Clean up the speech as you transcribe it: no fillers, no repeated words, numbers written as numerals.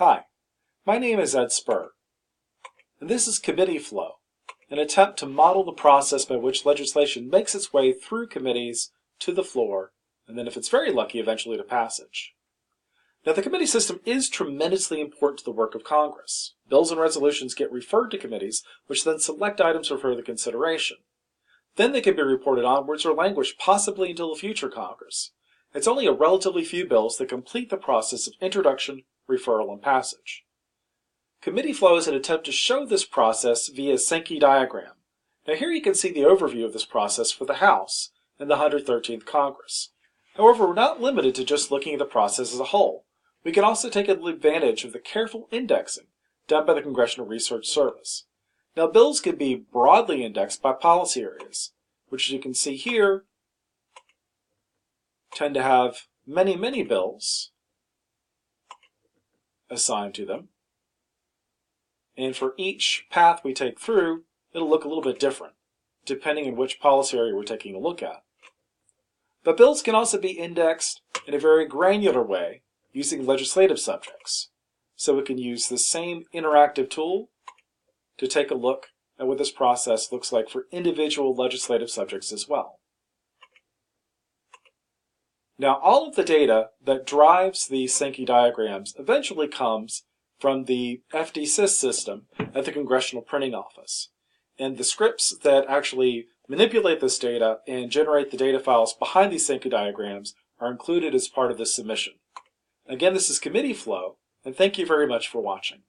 Hi, my name is Ed Spur, and this is Committee Flow, an attempt to model the process by which legislation makes its way through committees to the floor, and then if it's very lucky, eventually to passage. Now, the committee system is tremendously important to the work of Congress. Bills and resolutions get referred to committees, which then select items for further consideration. Then they can be reported onwards or languish possibly until a future Congress. It's only a relatively few bills that complete the process of introduction, referral, and passage. Committee flow is an attempt to show this process via Sankey diagram. Now here you can see the overview of this process for the House in the 113th Congress. However, we're not limited to just looking at the process as a whole. We can also take advantage of the careful indexing done by the Congressional Research Service. Now, bills can be broadly indexed by policy areas, which you can see here tend to have many bills assigned to them. And for each path we take through, it'll look a little bit different, depending on which policy area we're taking a look at. But bills can also be indexed in a very granular way using legislative subjects. So we can use the same interactive tool to take a look at what this process looks like for individual legislative subjects as well. Now, all of the data that drives these Sankey diagrams eventually comes from the FDsys system at the Congressional Printing Office. And the scripts that actually manipulate this data and generate the data files behind these Sankey diagrams are included as part of this submission. Again, this is Committee Flow, and thank you very much for watching.